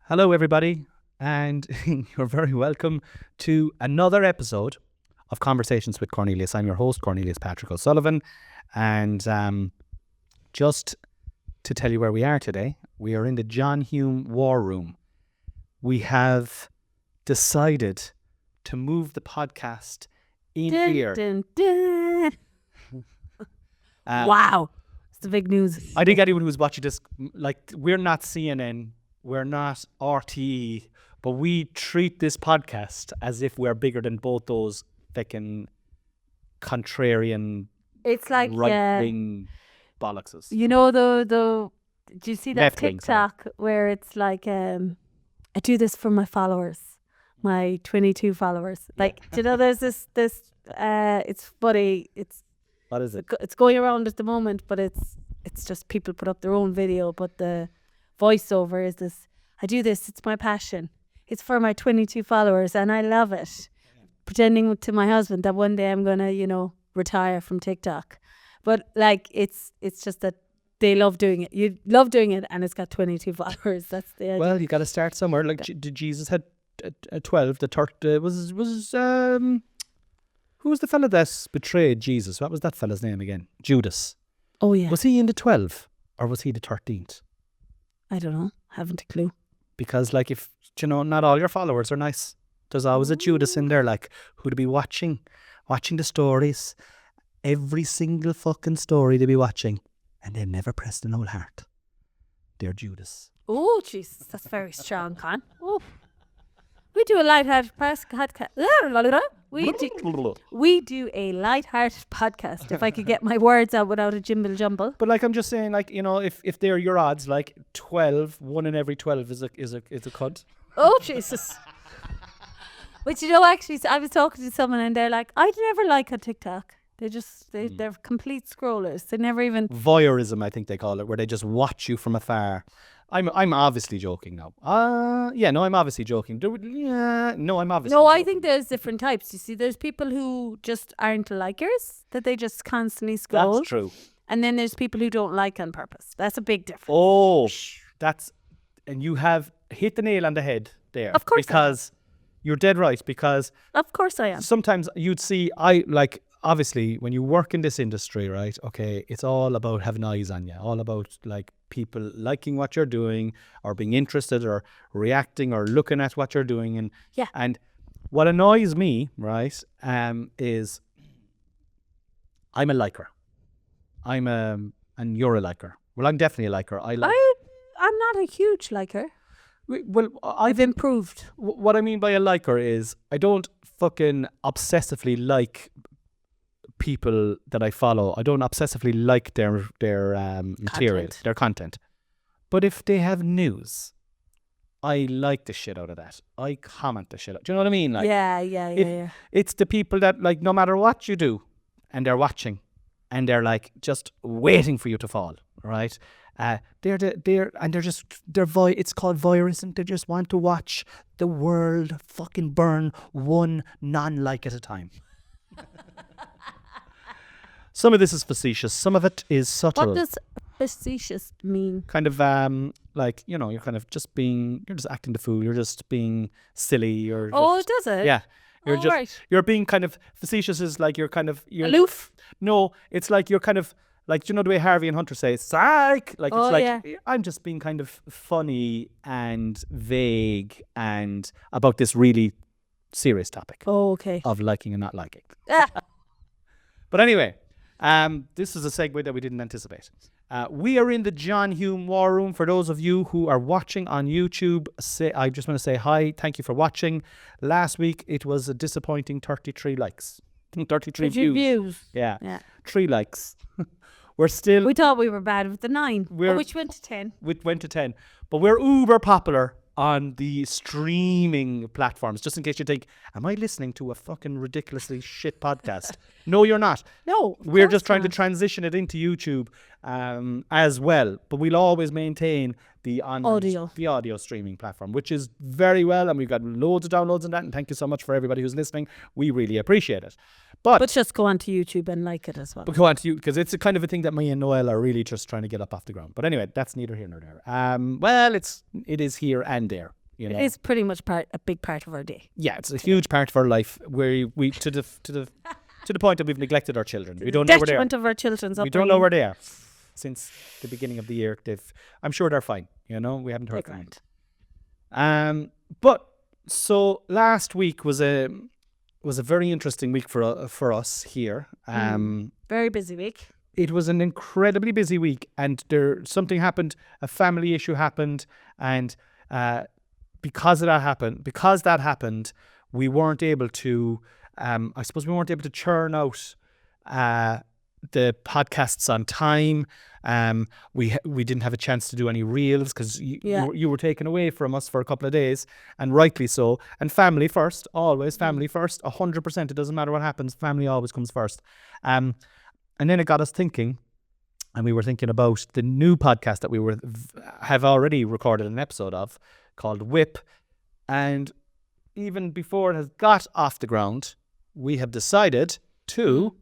Hello, everybody, and you're very welcome to another episode of Conversations with Cornelius. I'm your host, Cornelius Patrick O'Sullivan, and just to tell you where we are today, we are in the John Hume War Room. We have decided to move the podcast in here. Dun, dun. Wow, it's the big news. I think anyone who's watching this, like, we're not CNN, we're not RTE, but we treat this podcast as if we're bigger than both those fucking contrarian It's like right-wing bollockses. you know the do you see that Left-wing, sorry. TikTok where it's like I do this for my followers, my 22 followers. Like, do you know there's this it's funny. What is it? It's going around at the moment, but it's just people put up their own video, but the voiceover is this: I do this, it's my passion. It's for my 22 followers and I love it. Pretending to my husband that one day I'm going to, retire from TikTok. But like it's just that they love doing it. You love doing it and it's got 22 followers. That's the idea. Well, you got to start somewhere. Like Jesus had 12. The third was who was the fella that betrayed Jesus? What was that fella's name again? Judas. Oh yeah. Was he in the 12 or was he the 13th? I don't know. Haven't a clue. Because, like, if, not all your followers are nice. There's always a Judas in there, like, who'd be watching the stories, every single fucking story they be watching, and they've never pressed an old heart. They're Judas. Oh, Jesus. That's very strong, Con. Oh. We do a light-hearted podcast. We do a light-hearted podcast. If I could get my words out without a jimble jumble. But, like, I'm just saying, like, if they're your odds, like, 12, 1 in every 12 is a cunt. Oh, Jesus. But actually, I was talking to someone and they're like, I never like a TikTok. They're complete scrollers. They never even... Voyeurism, I think they call it, where they just watch you from afar. I'm obviously joking now. I'm obviously joking. I'm obviously No, I joking. think there's different types. You see, there's people who just aren't likers, that they just constantly scroll. That's true. And then there's people who don't like on purpose. That's a big difference. Oh, and you have hit the nail on the head there. Of course I Because you're dead right, because Of course I am. sometimes you'd see, obviously, when you work in this industry, right, okay, it's all about having eyes on you, all about, like, people liking what you're doing or being interested or reacting or looking at what you're doing. And Yeah. And what annoys me, right, is I'm a liker. And you're a liker. Well, I'm definitely a liker. I'm not a huge liker. Well, I've improved. What I mean by a liker is I don't fucking obsessively like people that I follow. I don't obsessively like their material, their content. But if they have news, I like the shit out of that. I comment the shit out. Do you know what I mean? Like, Yeah. it's the people that, like, no matter what you do, and they're watching, and they're, like, just waiting for you to fall, right? It's called voyeurism. They just want to watch the world fucking burn one non-like at a time. Some of this is facetious. Some of it is subtle. What does facetious mean? Kind of like, you're kind of you're just acting the fool. You're just being silly. Does it? Yeah. Right. You're being kind of facetious is like you're Aloof? No, it's like you're kind of like, do you know the way Harvey and Hunter say psych? Like, it's like, yeah. I'm just being kind of funny and vague and about this really serious topic Oh, okay. of liking and not liking. Ah. But anyway, this is a segue that we didn't anticipate. We are in the John Hume War Room. For those of you who are watching on YouTube, I just want to say hi. Thank you for watching. Last week, it was a disappointing 33 likes. 33 views. Yeah. 3 likes. We thought we were bad with the 9, which went to 10. It went to 10. But we're uber popular on the streaming platforms. Just in case you think, am I listening to a fucking ridiculously shit podcast? No, you're not. No, We're of just course trying to not. transition it into YouTube as well. But we'll always maintain the audio streaming platform, which is very well, and we've got loads of downloads on that, and thank you so much for everybody who's listening. We really appreciate it. But just go onto YouTube and like it as well. But go on to you, because it's a kind of a thing that me and Noel are really just trying to get up off the ground. But anyway, that's neither here nor there. Well, it is here and there. You know, it's pretty much a big part of our day. Yeah, it's a huge part of our life, where we to the point that we've neglected our children. We don't know where they are. Detriment of our children's upbringing. We don't know where they are since the beginning of the year. I'm sure they're fine. You know, we haven't heard from them. But so last week was a very interesting week for us here. Very busy week. It was an incredibly busy week, and something happened. A family issue happened, and because that happened, we weren't able to. I suppose we weren't able to churn out the podcasts on time. We didn't have a chance to do any reels because you were taken away from us for a couple of days, and rightly so. And family first, always family first, 100%. It doesn't matter what happens, family always comes first. And then it got us thinking, and we were thinking about the new podcast that we have already recorded an episode of called Whip. And even before it has got off the ground, we have decided to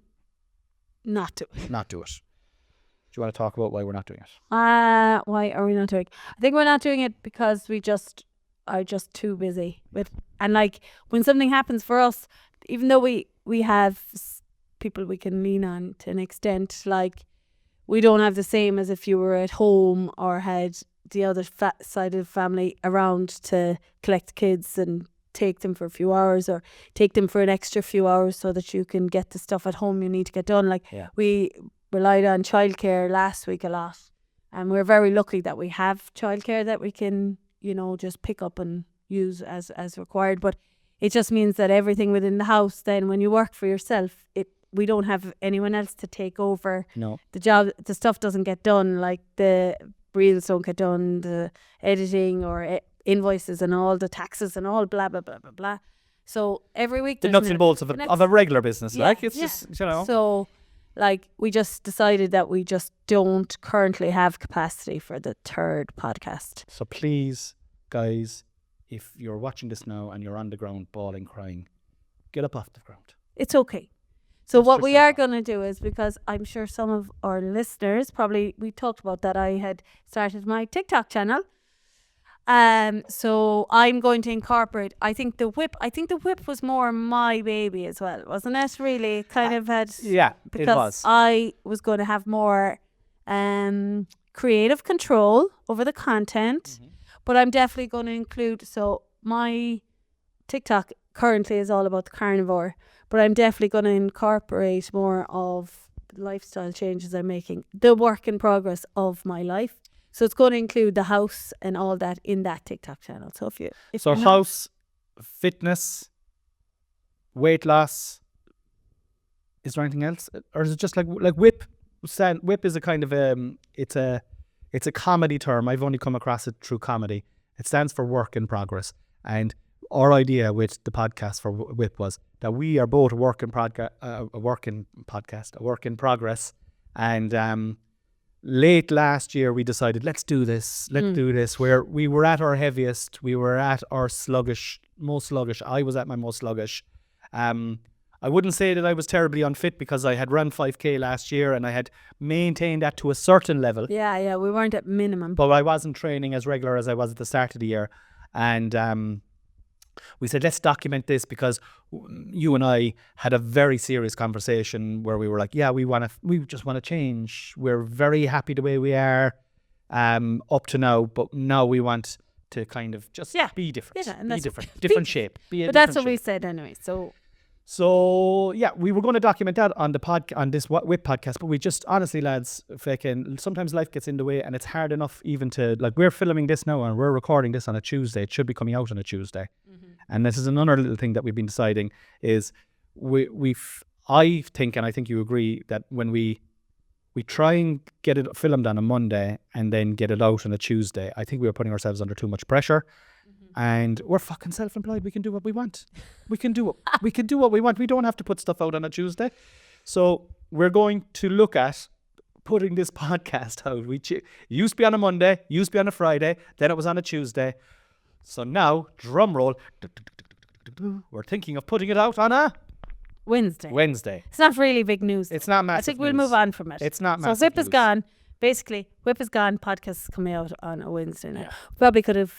not do it. Do you want to talk about why we're not doing it? Why are we not doing it? I think we're not doing it because we just are just too busy and like when something happens for us, even though we have people we can lean on to an extent, like we don't have the same as if you were at home or had the other side of the family around to collect kids and take them for a few hours or take them for an extra few hours so that you can get the stuff at home you need to get done. We relied on childcare last week a lot, and we're very lucky that we have childcare that we can, just pick up and use as required. But it just means that everything within the house, then when you work for yourself, we don't have anyone else to take over. No. The job, the stuff doesn't get done, like the reels don't get done, the editing or invoices and all the taxes and all blah blah blah blah blah. So every week the nuts and bolts of a regular business, just So we just decided that we just don't currently have capacity for the third podcast. So please, guys, if you're watching this now and you're on the ground bawling, crying, get up off the ground. It's okay. So what we are going to do is, because I'm sure some of our listeners probably, we talked about that I had started my TikTok channel. So I'm going to incorporate, I think the whip was more my baby as well, wasn't it? Really kind of had, because it was. I was going to have more creative control over the content, but I'm definitely going to include, so my TikTok currently is all about the carnivore, but I'm definitely going to incorporate more of the lifestyle changes I'm making, the work in progress of my life. So it's going to include the house and all that in that TikTok channel. So house, fitness, weight loss. Is there anything else, or is it just like whip? Whip is a kind of it's a comedy term. I've only come across it through comedy. It stands for work in progress, and our idea with the podcast for Whip was that we are both a work in progress, and late last year we decided let's do this, where we were at our heaviest, we were at our most sluggish. I was at my most sluggish. I wouldn't say that I was terribly unfit because I had run 5k last year and I had maintained that to a certain level. Yeah, we weren't at minimum. But I wasn't training as regular as I was at the start of the year, and we said, let's document this, because you and I had a very serious conversation where we were like, we just want to change. We're very happy the way we are up to now, but now we want to kind of just be different. Yeah, and be different shape. But that's what we said anyway. So we were going to document that on this Whip podcast, but we just, honestly, lads, sometimes life gets in the way, and it's hard enough even to, we're filming this now and we're recording this on a Tuesday. It should be coming out on a Tuesday. And this is another little thing that we've been deciding is I think, and I think you agree, that when we try and get it filmed on a Monday and then get it out on a Tuesday, I think we were putting ourselves under too much pressure. And we're fucking self-employed. We can do what we want. We can do what we want. We don't have to put stuff out on a Tuesday. So we're going to look at putting this podcast out. It used to be on a Monday, used to be on a Friday, then it was on a Tuesday. So now, drum roll, we're thinking of putting it out on a Wednesday. It's not really big news. It's not massive I think we'll news. move on from it. It's not massive So Whip news. is gone. Basically, Whip is gone. Podcast is coming out on a Wednesday now. We probably could have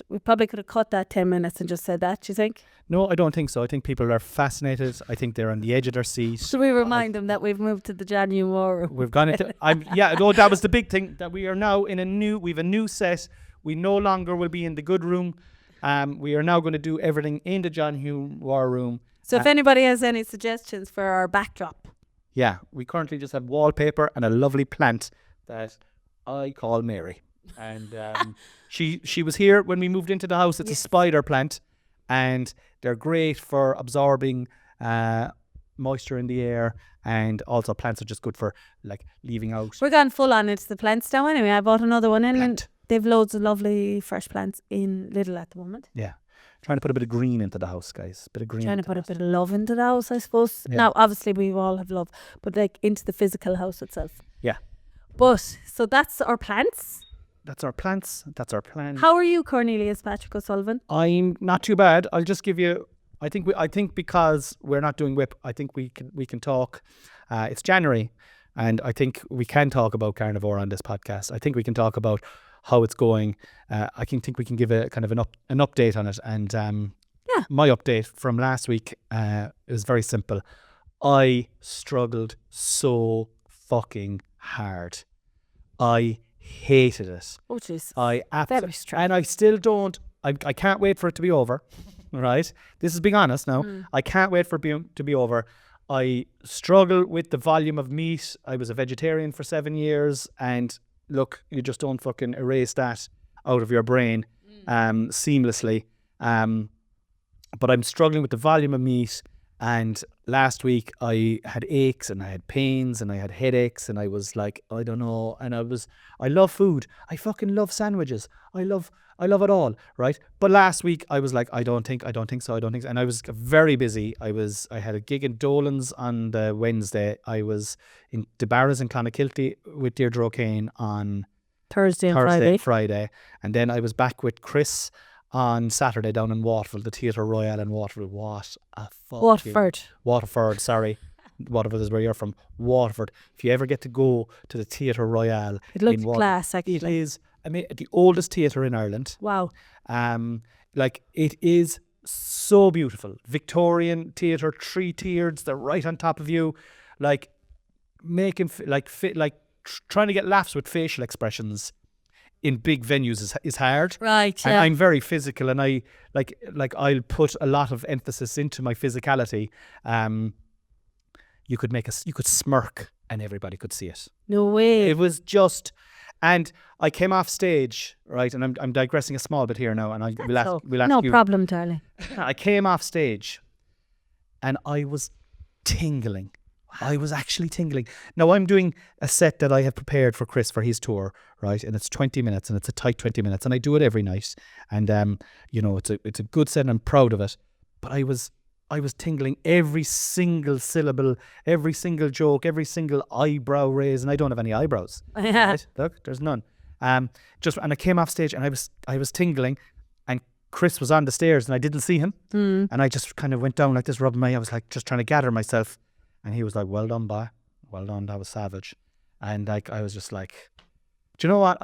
we probably could have cut that 10 minutes and just said that, do you think? No, I don't think so. I think people are fascinated. I think they're on the edge of their seat. So we remind them that we've moved to the January. We've gone into that was the big thing, that we are now in we've a new set. We no longer will be in the good room. We are now going to do everything in the John Hugh War room. So if anybody has any suggestions for our backdrop. Yeah, we currently just have wallpaper and a lovely plant that I call Mary. And she was here when we moved into the house. It's a spider plant, and they're great for absorbing moisture in the air, and also plants are just good for like leaving out. We're gone full on into the plants now anyway. I bought another one in, and they've loads of lovely fresh plants in Lidl at the moment. Yeah. Trying to put a bit of green into the house, guys. A bit of love into the house, I suppose. Yeah. Now, obviously, we all have love, but like into the physical house itself. Yeah. But, so that's our plants. That's our plants. That's our plan. How are you, Cornelius Patrick O'Sullivan? I'm not too bad. I'll just give you, I think because we're not doing Whip, I think we can talk. It's January, and I think we can talk about carnivore on this podcast. I think we can talk about how it's going. I think we can give a kind of an update on it. And my update from last week was very simple. I struggled so fucking hard. I hated it. Oh jeez. I absolutely, and I still don't. I can't wait for it to be over. Right. This is being honest now. I can't wait for it to be over. I struggle with the volume of meat. I was a vegetarian for 7 years, and look, you just don't fucking erase that out of your brain seamlessly. But I'm struggling with the volume of meat. And last week I had aches and I had pains and I had headaches, and I was like, I don't know. And I love food. I fucking love sandwiches. I love it all, right? But last week I was like, I don't think so. And I was very busy. I had a gig in Dolan's on the Wednesday. I was in DeBarra's in Clonakilty with Deirdre O'Kane on Thursday and Friday. And then I was back with Chris on Saturday down in Waterford, the Theatre Royal in Waterford. Waterford, sorry. Waterford is where you're from. Waterford. If you ever get to go to the Theatre Royal, it looks class, actually. It is the oldest theatre in Ireland. Wow. Like, it is so beautiful. Victorian theatre, 3 tiers, they're right on top of you. Like, making trying to get laughs with facial expressions in big venues is hard. Right. And I'm very physical, and I like I'll put a lot of emphasis into my physicality. You could smirk and everybody could see it. No way. It was just, and I came off stage, right, and I'm digressing a small bit here now, and we'll ask no you. problem, darling. I came off stage and I was tingling. I was actually tingling. Now, I'm doing a set that I have prepared for Chris for his tour, right? And it's 20 minutes, and it's a tight 20 minutes, and I do it every night. And it's a good set, and I'm proud of it. But I was tingling every single syllable, every single joke, every single eyebrow raise, and I don't have any eyebrows. Yeah. Right? Look, there's none. And I came off stage, and I was tingling, and Chris was on the stairs, and I didn't see him, and I just kind of went down like this, rubbing my. I was like just trying to gather myself. And he was like, well done, ba. Well done, that was savage. And like, I was just like, do you know what?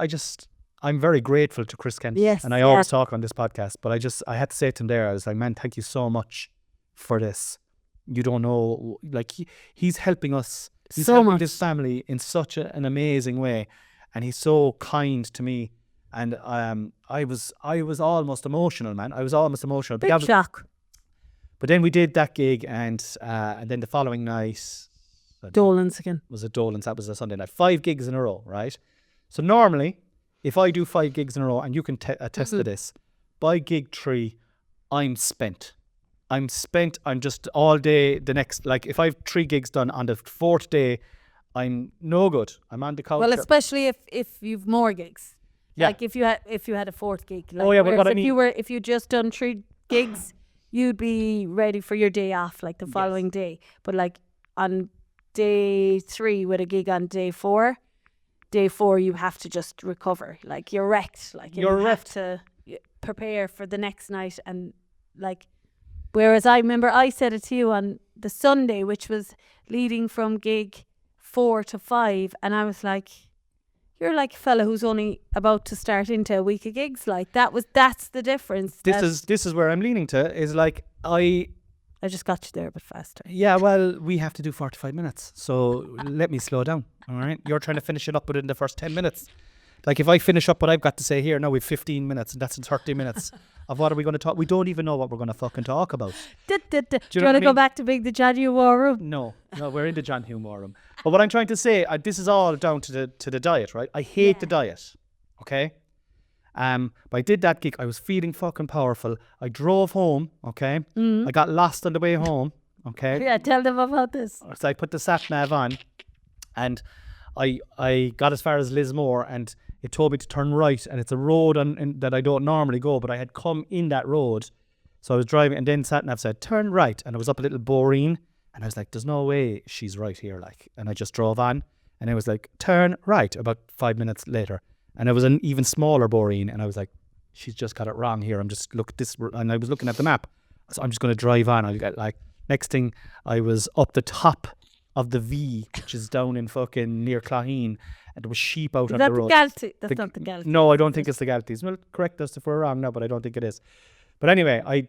I'm very grateful to Chris Kent. Yes. And I always talk on this podcast, but I had to say to him there, I was like, man, thank you so much for this. You don't know, like, he's helping us. He's helping this family in such an amazing way. And he's so kind to me. And I was almost emotional, man. I was almost emotional. Big shock. But then we did that gig, and then the following night, Dolan's again. Was it Dolan's? That was a Sunday night. 5 gigs in a row, right? So normally, if I do 5 gigs in a row, and you can attest to this, by gig 3, I'm spent. I'm just all day the next, like if I have 3 gigs done on the 4th day, I'm no good. I'm on the couch. Well, especially if you've more gigs. Yeah. Like if you had a 4th gig. Like, if you just done 3 gigs, you'd be ready for your day off, like the following day. But like on day 3 with a gig on day 4. Day 4, you have to just recover. Like, you're wrecked. Like, You're you wrecked. have to prepare for the next night. And like, whereas I remember I said it to you on the Sunday, which was leading from gig 4 to 5, and I was like, you're like a fella who's only about to start into a week of gigs. Like, that's the difference. This is where I'm leaning to, is like, I just got you there a bit faster. yeah, well, we have to do 45 minutes, so let me slow down, all right? You're trying to finish it up within the first 10 minutes. Like, if I finish up what I've got to say here, now we've 15 minutes, and that's in 30 minutes of what are we going to talk. We don't even know what we're going to fucking talk about. Do you know want what I to go mean? back to being the Johnny War room? No, we're in the John Hume Forum. But what I'm trying to say, this is all down to the diet, right? I hate the diet, okay? But I did that gig. I was feeling fucking powerful. I drove home, okay? I got lost on the way home, okay? Yeah, tell them about this. So I put the sat nav on, and I got as far as Lismore, and it told me to turn right, and it's a road that I don't normally go, but I had come in that road, so I was driving, and then sat nav said turn right, and I was up a little Boreen, and I was like, there's no way she's right here, like, and I just drove on, and it was like turn right about 5 minutes later, and it was an even smaller Boreen, and I was like, she's just got it wrong here. I'm just and I was looking at the map, so I'm just going to drive on. I got, like, next thing, I was up the top of the V, which is down in fucking near Claheen, and there was sheep out on the road. That's not the Galty. No, I don't think it's the Galties. Well, correct us if we're wrong now, but I don't think it is. But anyway,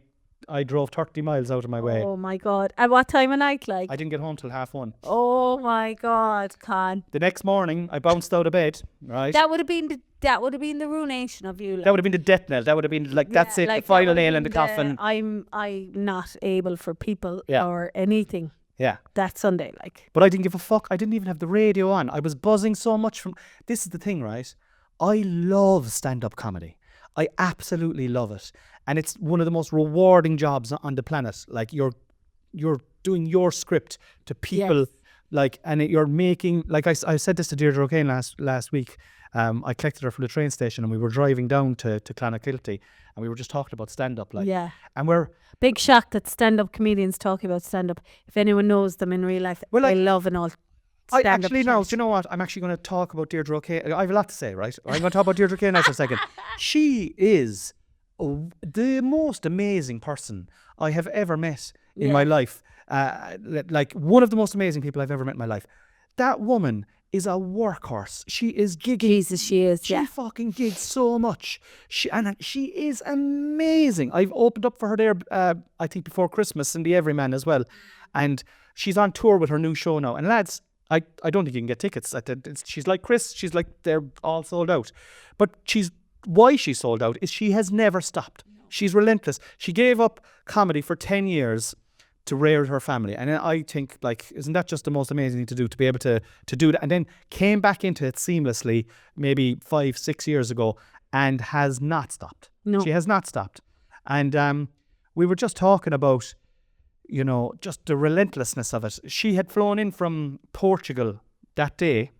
I drove 30 miles out of my way. Oh my God. At what time of night, like? I didn't get home till 1:30. Oh my God, Con. The next morning, I bounced out of bed, right? That would have been the ruination of you. Like. That would have been the death knell. That would have been like, that's it, like, the final that would nail have in the been coffin. I'm not able for people Yeah. or anything Yeah. that Sunday, like. But I didn't give a fuck. I didn't even have the radio on. I was buzzing so much from... This is the thing, right? I love stand-up comedy. I absolutely love it. And it's one of the most rewarding jobs on the planet. Like, you're doing your script to people, Yes. like, and you're making... Like, I said this to Deirdre O'Kane last week. I collected her from the train station, and we were driving down to Clonakilty, and we were just talking about stand-up, like. Yeah. And we're... Big shock that stand-up comedians talking about stand-up. If anyone knows them in real life, Well, like, they love an all I stand-up actually now, shows. do you know what? I'm actually going to talk about Deirdre O'Kane. I have a lot to say, right? I'm going to talk about Deirdre O'Kane now for a second. She is the most amazing person I have ever met in my life. Like, one of the most amazing people I've ever met in my life. That woman is a workhorse. She is gigging. Jesus, she is, She yeah. fucking gigs so much. She is amazing. I've opened up for her there, I think before Christmas, in the Everyman as well. And she's on tour with her new show now. And lads, I don't think you can get tickets. She's like Chris. She's like, they're all sold out. But why she's sold out is she has never stopped. She's relentless. She gave up comedy for 10 years to rear her family. And I think, like, isn't that just the most amazing thing to do, to be able to do that? And then came back into it seamlessly maybe 5-6 years ago and has not stopped. No. She has not stopped. And we were just talking about, you know, just the relentlessness of it. She had flown in from Portugal that day,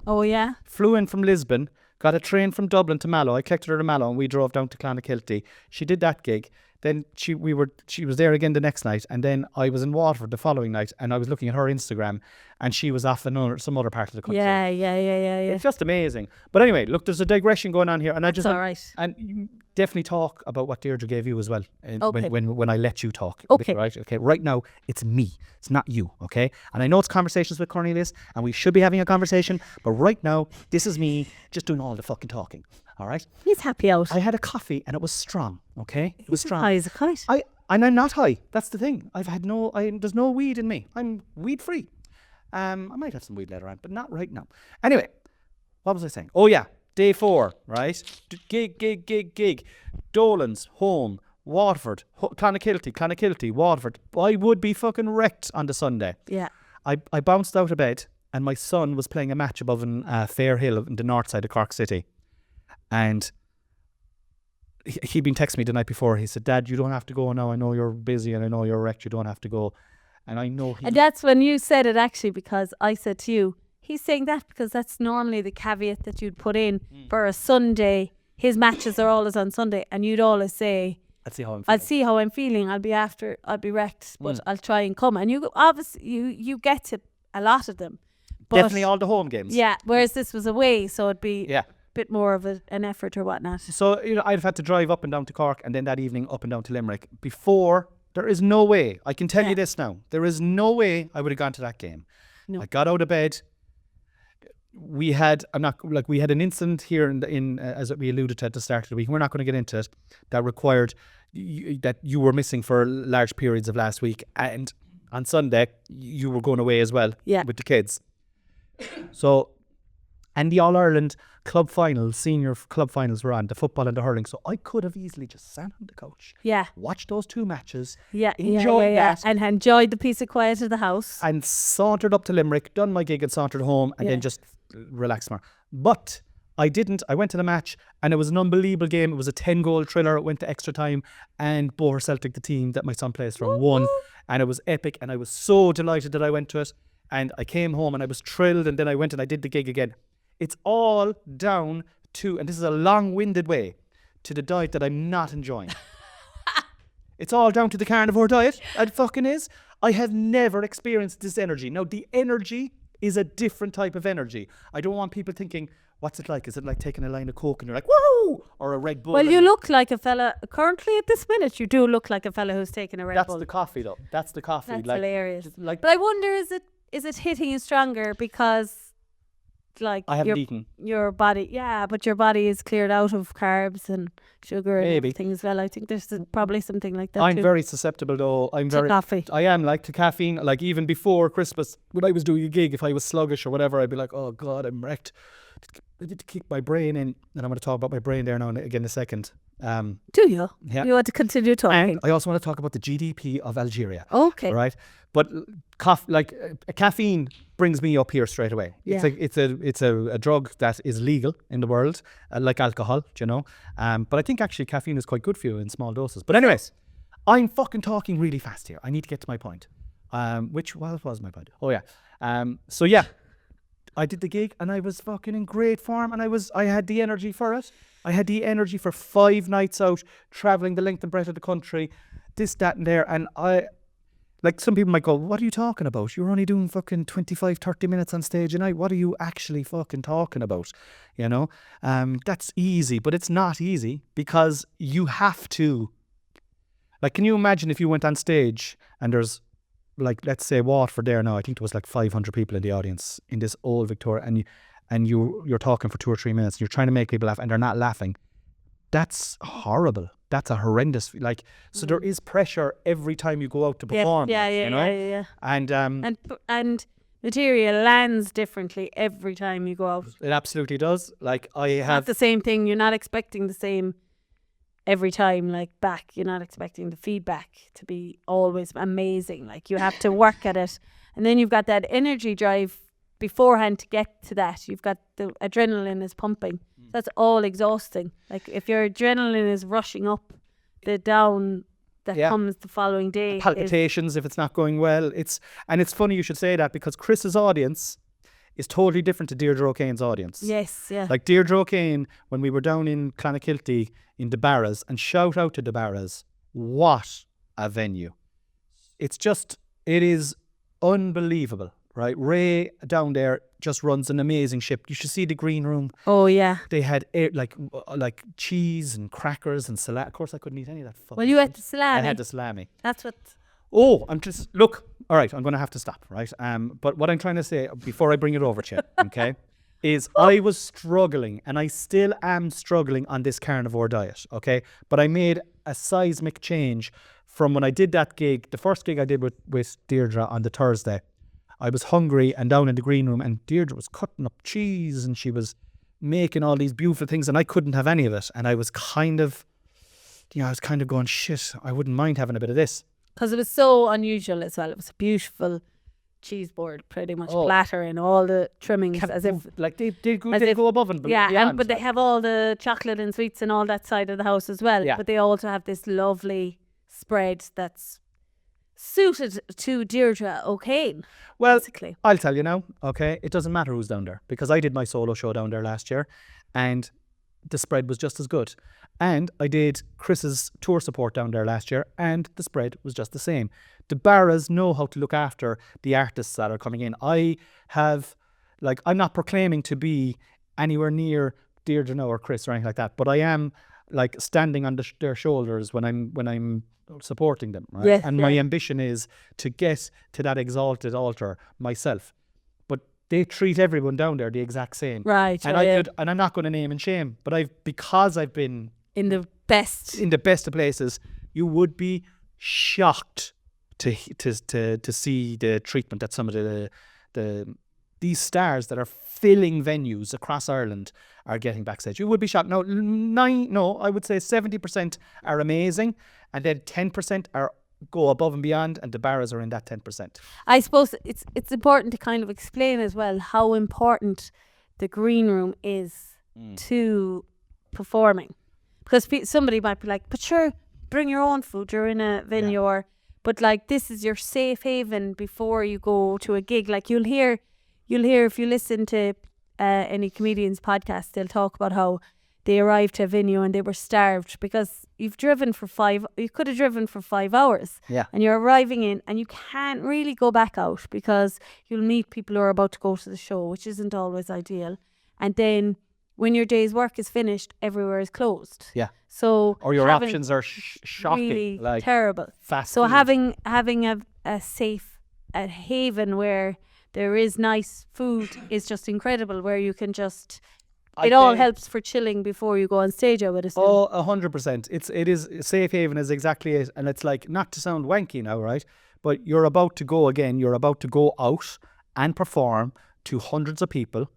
Oh, yeah? flew in from Lisbon, got a train from Dublin to Mallow. I collected her to Mallow, and we drove down to Clonakilty. She did that gig. Then she was there again the next night, and then I was in Waterford the following night, and I was looking at her Instagram, and she was off in some other part of the country. Yeah. It's just amazing. But anyway, look, there's a digression going on here, and It's all right. and you definitely talk about what Deirdre gave you as well. Okay. When I let you talk. Okay. Right. Okay. Right now, it's me. It's not you. Okay. And I know it's conversations with Cornelius, and we should be having a conversation. But right now, this is me just doing all the fucking talking. All right. He's happy out. I had a coffee, and it was strong. Okay. It was strong. High as a kite. And I'm not high. That's the thing. There's no weed in me. I'm weed free. I might have some weed later on, but not right now. Anyway, what was I saying? Oh yeah, day 4, right? Gig. Dolan's, home, Waterford, Clonakilty, Waterford. I would be fucking wrecked on the Sunday. Yeah. I bounced out of bed, and my son was playing a match above in Fairhill in the north side of Cork City. And he'd been texting me the night before. He said, Dad, you don't have to go now. I know you're busy and I know you're wrecked. You don't have to go. And I know And that's when you said it, actually, because I said to you, he's saying that because that's normally the caveat that you'd put in for a Sunday. His matches are always on Sunday, and you'd always say, I'll see how I'm feeling. I'll see how I'm feeling. I'll be wrecked, but I'll try and come. And you obviously you get to a lot of them. But Definitely all the home games. yeah, whereas this was away, so it'd be Yeah. a bit more of an effort or whatnot. So, I'd have had to drive up and down to Cork and then that evening up and down to Limerick. Before, there is no way, I can tell you this now, there is no way I would have gone to that game. No. I got out of bed. We had an incident here in as we alluded to at the start of the week. We're not going to get into it. That required that you were missing for large periods of last week, and on Sunday you were going away as well with the kids. So, and the All Ireland club finals, senior club finals were on, the football and the hurling. So I could have easily just sat on the couch, watched those two matches, enjoyed that, and enjoyed the peace of quiet of the house, and sauntered up to Limerick, done my gig and sauntered home, and then just relaxed more. But I didn't. I went to the match and it was an unbelievable game. It was a 10-goal thriller. It went to extra time and Bóthar Celtic, the team that my son plays for, won. And it was epic and I was so delighted that I went to it. And I came home and I was thrilled, and then I went and I did the gig again. It's all down to, and this is a long-winded way, to the diet that I'm not enjoying. It's all down to the carnivore diet. It fucking is. I have never experienced this energy. Now, the energy is a different type of energy. I don't want people thinking, what's it like? Is it like taking a line of Coke and you're like, woo! Or a Red Bull? Well, you look like a fella, currently at this minute, you do look like a fella who's taking a Red Bull. That's the coffee though. That's the coffee. That's like, hilarious. Like, but I wonder, is it hitting you stronger because like I haven't eaten. Your body, but your body is cleared out of carbs and sugar and everything as well. I think there's probably something like that. I'm too. very susceptible though. To coffee. I am like to caffeine. Like even before Christmas, when I was doing a gig, if I was sluggish or whatever, I'd be like, oh God, I'm wrecked. I did to kick my brain in, and I'm going to talk about my brain there now again in a second. Do you? Yeah. You want to continue talking? And I also want to talk about the GDP of Algeria. Okay. Right. But caffeine brings me up here straight away. It's a drug that is legal in the world, like alcohol, But I think actually caffeine is quite good for you in small doses. But anyways, I'm fucking talking really fast here. I need to get to my point. What was my point? Oh yeah. So yeah, I did the gig and I was fucking in great form, and I had the energy for it. I had the energy for 5 nights out, traveling the length and breadth of the country, this, that, and there, and like some people might go, what are you talking about? You're only doing fucking 25, 30 minutes on stage a night. What are you actually fucking talking about? That's easy, but it's not easy because you have to. Like, can you imagine if you went on stage and there's, like, let's say Waterford there now, I think there was like 500 people in the audience in this old Victoria, and you're talking for 2 or 3 minutes and you're trying to make people laugh and they're not laughing. That's horrible. That's a horrendous, so there is pressure every time you go out to perform. Yeah. And material lands differently every time you go out. It absolutely does. Like I have not the same thing. You're not expecting the same every time. Like back, you're not expecting the feedback to be always amazing. Like you have to work at it, and then you've got that energy drive beforehand to get to that. You've got the adrenaline is pumping. That's all exhausting. Like if your adrenaline is rushing up, the down that comes the following day. Palpitations if it's not going well. It's funny you should say that, because Chris's audience is totally different to Deirdre O'Kane's audience. Yes, yeah. Like Deirdre O'Kane, when we were down in Clonakilty in the Barras, and shout out to the Barras, what a venue. It is unbelievable. Right, Ray down there just runs an amazing ship. You should see the green room. Oh yeah, they had like cheese and crackers and salad. Of course, I couldn't eat any of that. Well, you had the salami. I had the salami. That's what. Oh, look. All right, I'm going to have to stop. Right. But what I'm trying to say before I bring it over to you, okay, is I was struggling, and I still am struggling on this carnivore diet. Okay, but I made a seismic change from when I did that gig. The first gig I did with Deirdre on the Thursday. I was hungry and down in the green room, and Deirdre was cutting up cheese and she was making all these beautiful things, and I couldn't have any of it. And I was kind of going, shit, I wouldn't mind having a bit of this. Because it was so unusual as well. It was a beautiful cheese board, pretty much platter and all the trimmings as if... Like they go above and beyond. Yeah, but they have all the chocolate and sweets and all that side of the house as well. Yeah. But they also have this lovely spread that's suited to Deirdre O'Kane. Well, basically. I'll tell you now, okay? It doesn't matter who's down there, because I did my solo show down there last year, and the spread was just as good. And I did Chris's tour support down there last year, and the spread was just the same. The Barras know how to look after the artists that are coming in. I have, like, I'm not proclaiming to be anywhere near Deirdre now or Chris or anything like that, but I am like standing on their shoulders when I'm supporting them, right? Yes, and my ambition is to get to that exalted altar myself. But they treat everyone down there the exact same. Right. And and I'm not going to name and shame, but because I've been in the best of places, you would be shocked to see the treatment that some of these stars that are filling venues across Ireland are getting backstage. You would be shocked. Now, I would say 70% are amazing, and then 10% go above and beyond, and the Barras are in that 10%. I suppose it's important to kind of explain as well how important the green room is to performing. Because somebody might be like, but sure, bring your own food, you're in a venue, but like this is your safe haven before you go to a gig. Like you'll hear if you listen to any comedian's podcast, they'll talk about how they arrived to a venue and they were starved because you could have driven for 5 hours. Yeah. And you're arriving in and you can't really go back out because you'll meet people who are about to go to the show, which isn't always ideal. And then when your day's work is finished, everywhere is closed. Yeah. So or your options are shocking, really like terrible. Fast So food. having a safe haven where there is nice food is just incredible. Where you can just, it all helps for chilling before you go on stage, I would assume. Oh, 100%. It is safe haven is exactly it, and it's like, not to sound wanky now, right? But you're about to go again. You're about to go out and perform to hundreds of people,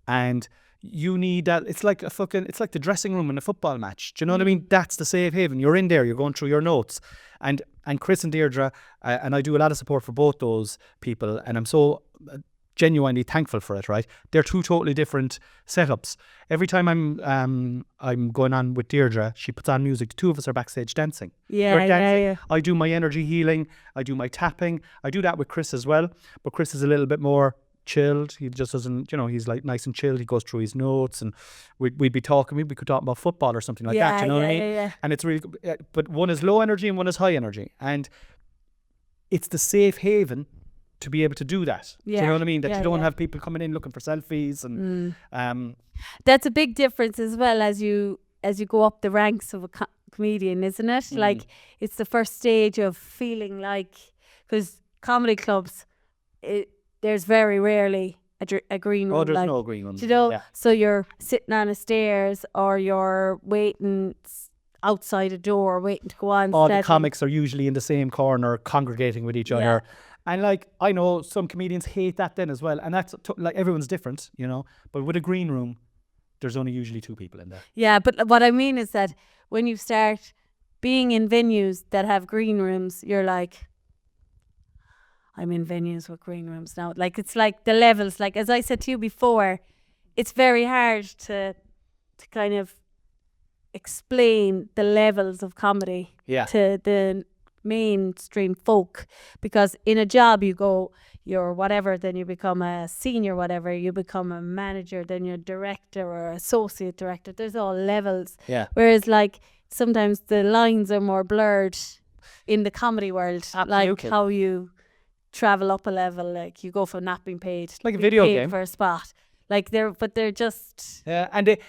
and you need that. It's like it's like the dressing room in a football match. Do you know what I mean? That's the safe haven. You're in there. You're going through your notes, and Chris and Deirdre, and I do a lot of support for both those people, and I'm so genuinely thankful for it, right? They're two totally different setups. Every time I'm going on with Deirdre, she puts on music. The two of us are backstage dancing. Yeah. I do my energy healing. I do my tapping. I do that with Chris as well, but Chris is a little bit more chilled. He just doesn't, he's like nice and chilled. He goes through his notes, and we'd be talking. We could talk about football or something like that. You know what I mean? Yeah. And it's really, but one is low energy and one is high energy, and it's the safe haven to be able to do that. Do you know what I mean? That you don't have people coming in looking for selfies, and that's a big difference as well as you go up the ranks of a comedian, isn't it? Like it's the first stage of feeling like, because comedy clubs, there's very rarely a green room. Oh, there's no green room. You know, so you're sitting on a stairs or you're waiting outside a door waiting to go on. All the comics are usually in the same corner congregating with each other. And like, I know some comedians hate that then as well. And that's like, everyone's different, but with a green room, there's only usually two people in there. Yeah, but what I mean is that when you start being in venues that have green rooms, you're like, I'm in venues with green rooms now. Like, it's like the levels, like as I said to you before, it's very hard to kind of explain the levels of comedy to the mainstream folk, because in a job you're whatever, then you become a senior whatever, you become a manager, then you're director or associate director. There's all levels. Whereas like sometimes the lines are more blurred in the comedy world. Absolutely. Like how you travel up a level, like you go from not being paid like a video game for a spot, like they're just and they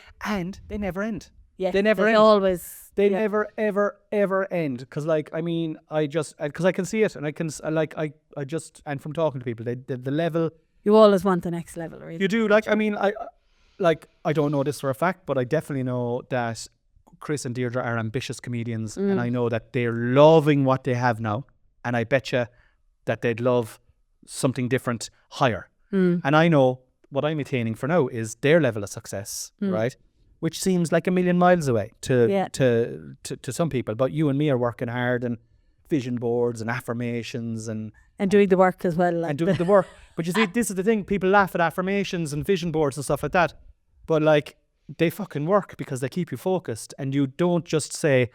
never end. They never end. Always. They never, ever, ever end. Because, like, I mean, because I can see it, and I just, and from talking to people, the level. You always want the next level, really. You do. Like, I mean, I don't know this for a fact, but I definitely know that Chris and Deirdre are ambitious comedians, and I know that they're loving what they have now, and I bet you that they'd love something different higher. And I know what I'm attaining for now is their level of success, right? Which seems like a million miles away to some people. But you and me are working hard, and vision boards and affirmations and doing the work as well. Like and doing the work. But you see, this is the thing. People laugh at affirmations and vision boards and stuff like that. But like, they fucking work because they keep you focused. And you don't just say,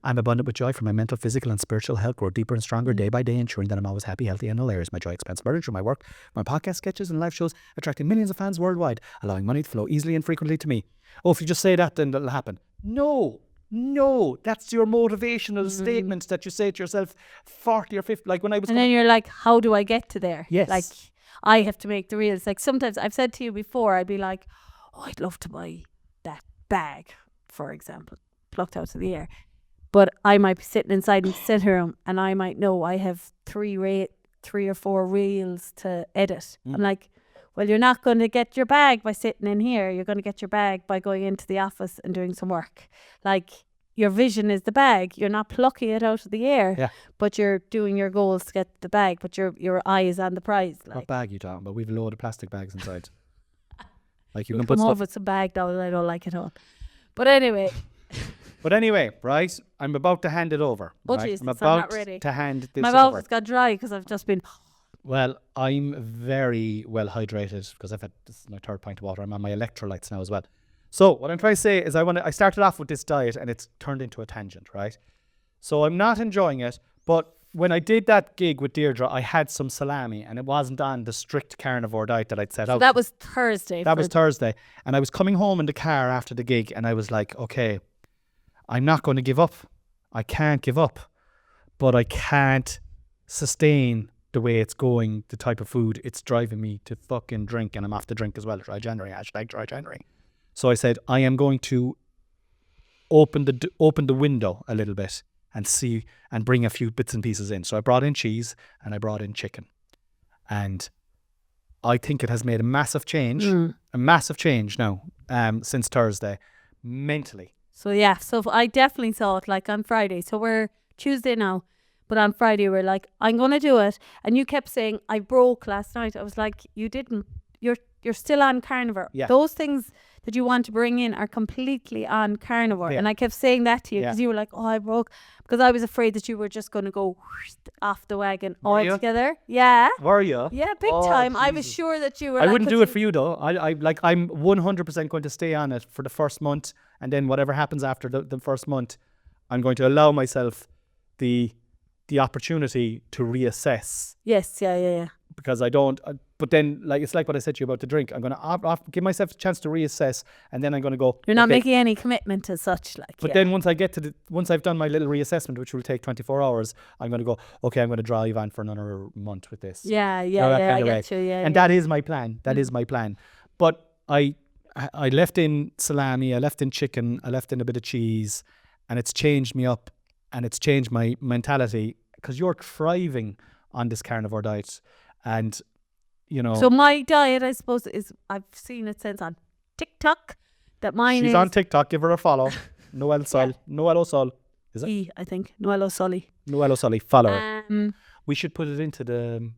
I'm abundant with joy for my mental, physical, and spiritual health grow deeper and stronger day by day, ensuring that I'm always happy, healthy, and hilarious. My joy expands further through my work, my podcast sketches, and live shows, attracting millions of fans worldwide, allowing money to flow easily and frequently to me. Oh, if you just say that, then it'll happen. No, that's your motivational statements that you say to yourself 40 or 50. Like when I was And then you're like, how do I get to there? Yes. Like, I have to make the reels. Like sometimes I've said to you before, I'd be like, oh, I'd love to buy that bag, for example, plucked out of the air. But I might be sitting inside the sitting room and I might know I have three or four reels to edit. I'm like, well, you're not going to get your bag by sitting in here. You're going to get your bag by going into the office and doing some work. Like, your vision is the bag. You're not plucking it out of the air, but you're doing your goals to get the bag. But your eye is on the prize. Like. What bag are you talking about? We've a load of plastic bags inside. Like you We'll can put come stuff. over with some bag though, and I don't like it all. But anyway. But anyway, right? I'm about to hand it over. Oh, right? Jesus, I'm I'm about not ready. to hand this My mouth over. has got dry because I've just been. Well, I'm very well hydrated because this is my third pint of water. I'm on my electrolytes now as well. So what I'm trying to say is I started off with this diet and it's turned into a tangent, right? So I'm not enjoying it, but when I did that gig with Deirdre, I had some salami and it wasn't on the strict carnivore diet that I'd set out. That was Thursday. That was Thursday. And I was coming home in the car after the gig and I was like, okay, I'm not going to give up. I can't give up, but I can't sustain the way it's going, the type of food. It's driving me to fucking drink, and I'm off to drink as well. Try January, #try January. So I said, I am going to open the window a little bit and see and bring a few bits and pieces in. So I brought in cheese and I brought in chicken. And I think it has made a massive change now since Thursday, mentally. So yeah, so I definitely saw it like on Friday. So we're Tuesday now, but on Friday we're like, I'm going to do it. And you kept saying, I broke last night. I was like, you didn't. You're still on carnivore. Yeah. Those things that you want to bring in are completely on carnivore. Yeah. And I kept saying that to you because you were like, oh, I broke. Because I was afraid that you were just going to go off the wagon altogether. Yeah. Were you? Yeah, big time. I was sure that you were. I wouldn't do it for you though. I'm 100% going to stay on it for the first month, and then whatever happens after the first month, I'm going to allow myself the opportunity to reassess. Yes, yeah. Because I don't. But then, like it's like what I said to you about the drink. I'm going to give myself a chance to reassess, and then I'm going to go. You're not making any commitment as such, like. But then once I've done my little reassessment, which will take 24 hours, I'm going to go. Okay, I'm going to drive on for another month with this. Yeah. I get you. Yeah. And that is my plan. That is my plan. But I left in salami, I left in chicken, I left in a bit of cheese, and it's changed me up, and it's changed my mentality because you're thriving on this carnivore diet, and you know. So my diet, I suppose, is I've seen it since on TikTok. That mine She's is on TikTok. Give her a follow. Noelle Sol. Noelle O'Sol. Is it? I think Noelle O'Sully. Noelle O'Sully. Follow her. We should put it into the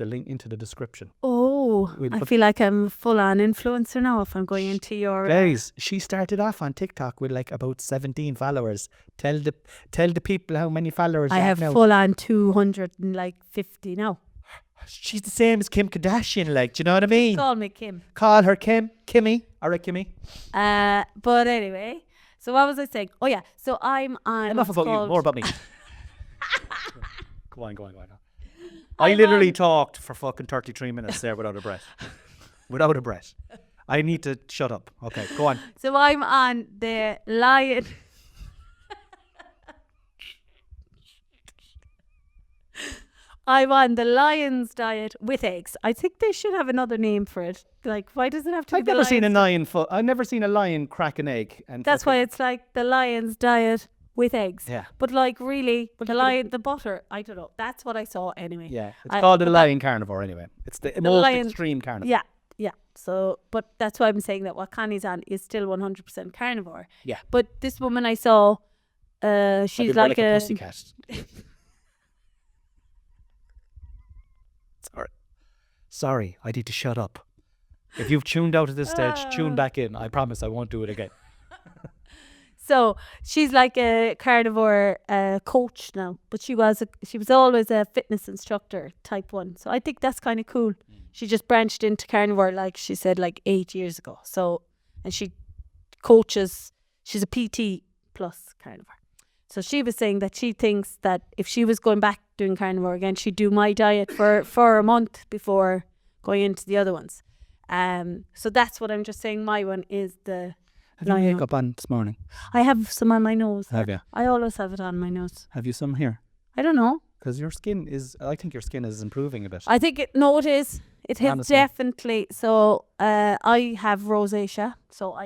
link into the description. Oh, I feel like I'm a full-on influencer now if I'm going into your. Guys, she started off on TikTok with like about 17 followers. Tell the people how many followers I have now. full-on 250 now. She's the same as Kim Kardashian, like, do you know what I mean? Call me Kim. Call her Kimmy. All right, Kimmy. But anyway, so what was I saying? Oh yeah, so I'm on. Enough about you, more about me. Go on. I literally talked for fucking 33 minutes there without a breath. I need to shut up. Okay, go on. So I'm on the lion. I'm on the lion's diet with eggs. I think they should have another name for it. Like, why does it have to be I've the never seen a lion's- lion. I've never seen a lion crack an egg. And That's why it's like the lion's diet with eggs. Yeah. But like really, the butter, I don't know. That's what I saw anyway. Yeah, it's called the lion carnivore anyway. It's the most extreme carnivore. Yeah. So, but that's why I'm saying that what Connie's on is still 100% carnivore. Yeah. But this woman I saw, she's like a pussycat. Sorry, I need to shut up. If you've tuned out at this stage, tune back in. I promise I won't do it again. So she's like a carnivore coach now, but she was always a fitness instructor type one. So I think that's kind of cool. She just branched into carnivore, like she said, like 8 years ago. So, and she coaches. She's a PT plus carnivore. So she was saying that she thinks that if she was going back doing carnivore again, she'd do my diet for a month before going into the other ones. So that's what I'm just saying. My one is the Have you lion. makeup on this morning? I have some on my nose. Have you? I always have it on my nose. Have you some here? I don't know. Because your skin is, I think your skin is improving a bit. I think it is. It has Honestly. definitely. So I have rosacea. So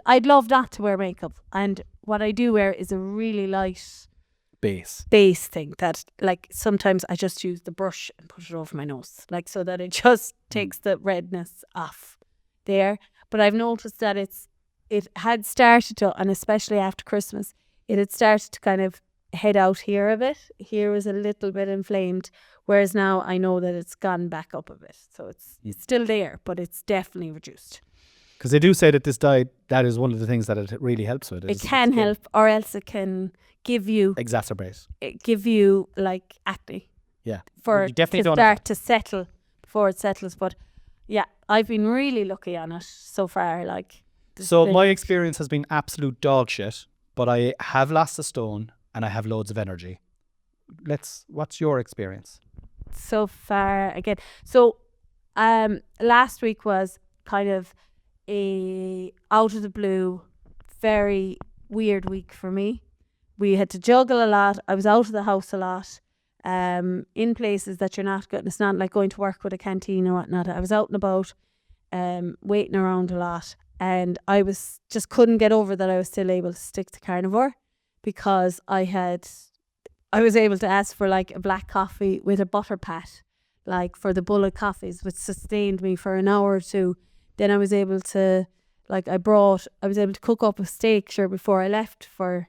I'd love not to wear makeup. And what I do wear is a really light Base. thing that like sometimes I just use the brush and put it over my nose. Like so that it just takes the redness off there. But I've noticed that it had started to, and especially after Christmas, it had started to kind of head out here a bit. Here was a little bit inflamed, whereas now I know that it's gone back up a bit. So it's still there, but it's definitely reduced. Because they do say that this diet, that is one of the things that it really helps with. It can help, or else it can give you like acne. Yeah. For You definitely to don't start to settle before it settles. But yeah, I've been really lucky on it so far. Like So my experience has been absolute dog shit, but I have lost a stone and I have loads of energy. What's your experience? so far again. So last week was kind of a out of the blue, very weird week for me. We had to juggle a lot. I was out of the house a lot, in places that you're not good. It's not like going to work with a canteen or whatnot. I was out and about, waiting around a lot, and I was just couldn't get over that I was still able to stick to carnivore, because I was able to ask for like a black coffee with a butter pat, like for the bullet coffees, which sustained me for an hour or two. Then I was able to, like I was able to cook up a steak before I left for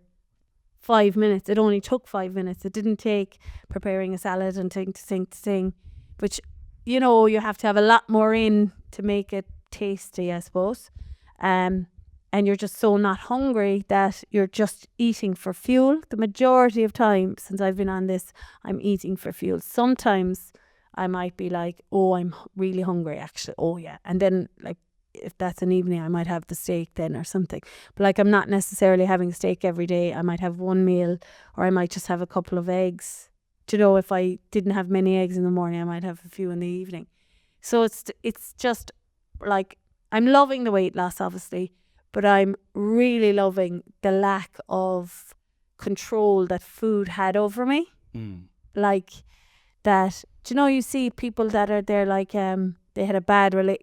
5 minutes. It only took 5 minutes. It didn't take preparing a salad and thing, which, you know, you have to have a lot more in to make it tasty, I suppose. And you're just so not hungry that you're just eating for fuel. The majority of time since I've been on this, I'm eating for fuel. Sometimes I might be like, oh, I'm really hungry actually. Oh yeah. And then like, if that's an evening, I might have the steak then or something. But like, I'm not necessarily having steak every day. I might have one meal, or I might just have a couple of eggs. Do you know, if I didn't have many eggs in the morning, I might have a few in the evening. So it's just like, I'm loving the weight loss, obviously, but I'm really loving the lack of control that food had over me. Like that, do you know, you see people that are there like, they had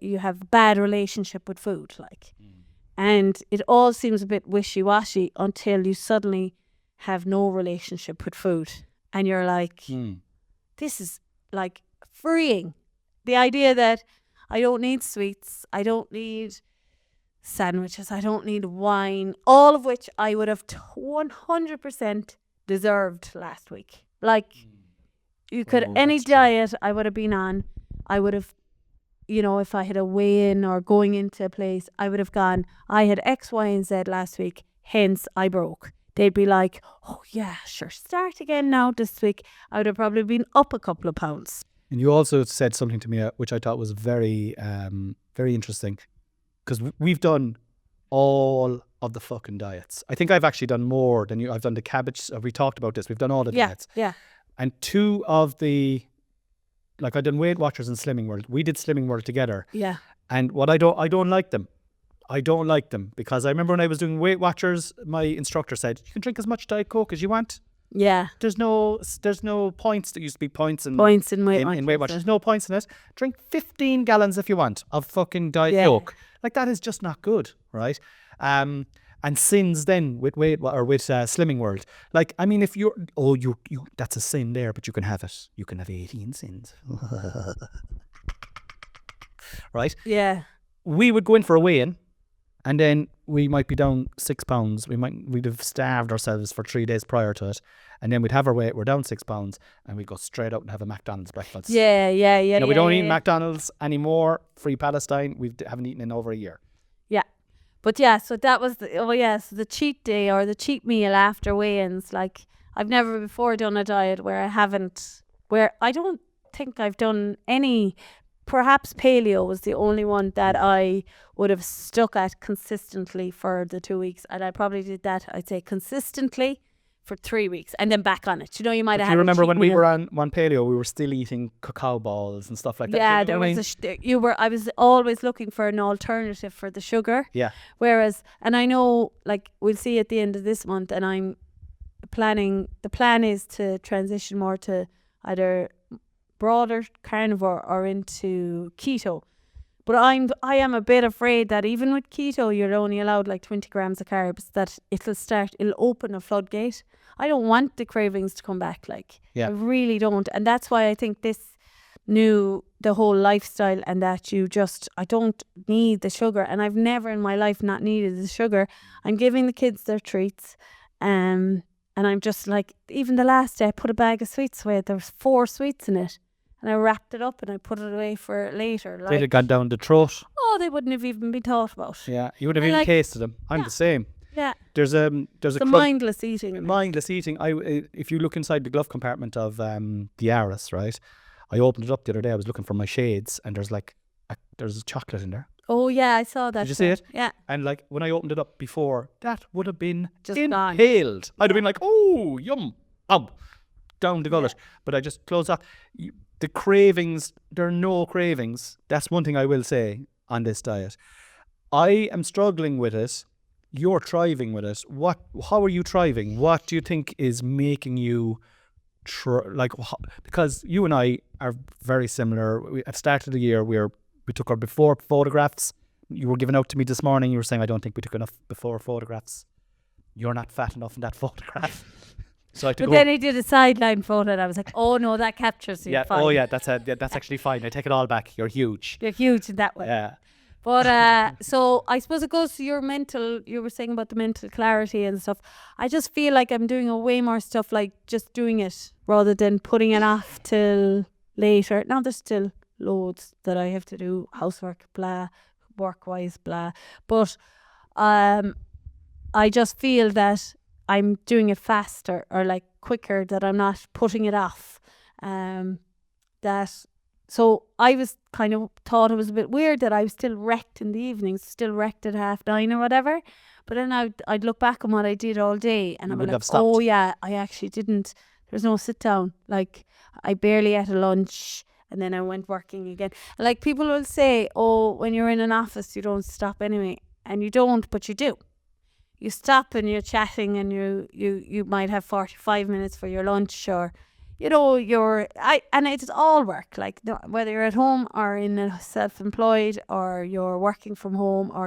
you have a bad relationship with food, like, and it all seems a bit wishy-washy until you suddenly have no relationship with food, and you're like, this is like freeing. The idea that I don't need sweets, I don't need sandwiches, I don't need wine, all of which I would have 100% deserved last week. Like, you could, any diet I would have been on, I would have, you know, if I had a weigh-in or going into a place, I would have gone, I had X, Y, and Z last week, hence I broke. They'd be like, oh yeah, sure, start again now this week. I would have probably been up a couple of pounds. And you also said something to me which I thought was very, very interesting, because we've done all of the fucking diets. I think I've actually done more than you. I've done the cabbage. We talked about this. We've done all the diets. Yeah. And two of the, like, I done Weight Watchers and Slimming World. We did Slimming World together. Yeah. And what I don't like them. I don't like them because I remember when I was doing Weight Watchers, my instructor said, you can drink as much Diet Coke as you want. Yeah. There's no points. There used to be points in Weight Weight Watchers. There's no points in it. Drink 15 gallons if you want of fucking Diet Coke. Like, that is just not good, right? And sins then with Slimming World. Like, I mean, if you're, you that's a sin there, but you can have it. You can have 18 sins. Right? Yeah. We would go in for a weigh-in, and then we might be down 6 pounds. We'd have starved ourselves for 3 days prior to it, and then we'd have our weight. We're down 6 pounds, and we'd go straight out and have a McDonald's breakfast. Yeah. We don't eat McDonald's anymore. Free Palestine. We haven't eaten in over a year. Yeah, but yeah. So that was so the cheat day or the cheat meal after weigh-ins. Like, I've never before done a diet where I don't think I've done any. Perhaps paleo was the only one that I would have stuck at consistently for the 2 weeks. And I probably did that, I'd say, consistently for 3 weeks and then back on it. You know, you might But have do had you a remember cheat when we meal. were on paleo, we were still eating cacao balls and stuff like that? Yeah, Do you know there what was I mean? I was always looking for an alternative for the sugar. Yeah. Whereas, and I know, like, we'll see at the end of this month, and I'm planning, the plan is to transition more to either broader carnivore or into keto. But I am a bit afraid that even with keto, you're only allowed like 20 grams of carbs, that it'll open a floodgate. I don't want the cravings to come back. Like, Yeah. I really don't. And that's why I think the whole lifestyle, and that I don't need the sugar. And I've never in my life not needed the sugar. I'm giving the kids their treats. And I'm just like, even the last day I put a bag of sweets away. There was 4 sweets in it. And I wrapped it up and I put it away for later. They'd have gone down the throat. Oh, they wouldn't have even been thought about. Yeah, you would have I even like- tasted them. I'm the same. Yeah. There's a It's crunch- mindless eating. mindless eating. If you look inside the glove compartment of the Yaris, right? I opened it up the other day. I was looking for my shades, and there's there's chocolate in there. Oh yeah, I saw that. Did you see it? Yeah. And like when I opened it up before, that would have been Just gone. inhaled. I'd have been like, oh, yum, down the gullet. But I just closed off. The cravings, there are no cravings. That's one thing I will say on this diet. I am struggling with it. You're thriving with it. How are you thriving? What do you think is making you because you and I are very similar. At the start of the year, we took our before photographs. You were giving out to me this morning. You were saying, I don't think we took enough before photographs. You're not fat enough in that photograph. So I had to But go. then he did a sideline photo, and I was like, oh no, that captures you. Yeah. Fine. Oh yeah. That's actually fine. I take it all back. You're huge. You're huge in that way. Yeah. But so I suppose it goes to your mental. You were saying about the mental clarity and stuff. I just feel like I'm doing a way more stuff, like just doing it rather than putting it off till later. Now there's still loads that I have to do, housework, blah, work-wise, blah. But I just feel that I'm doing it faster or like quicker, that I'm not putting it off. So I was kind of thought it was a bit weird that I was still wrecked in the evenings, still wrecked at 9:30 or whatever. But then I'd look back on what I did all day, and You I'm wouldn't like, have stopped. oh yeah, I actually didn't. There's no sit down. Like, I barely ate a lunch, and then I went working again. Like, people will say, oh, when you're in an office, you don't stop anyway, and you don't, but you do. You stop and you're chatting, and you might have 45 minutes for your lunch, or you know, and it's all work, like whether you're at home or in a self-employed, or you're working from home, or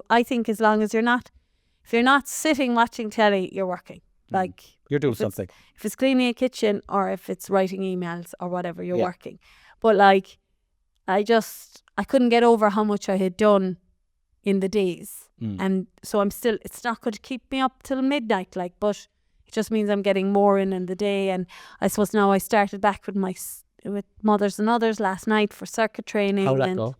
I think as long as if you're not sitting watching telly, you're working. Like, You're doing if it's- something. if it's cleaning a kitchen or if it's writing emails or whatever, you're Yeah. working. But like, I couldn't get over how much I had done in the days. And so it's not going to keep me up till midnight, like, but it just means I'm getting more in the day. And I suppose now I started back with Mothers and Others last night for circuit training. How'd that and go?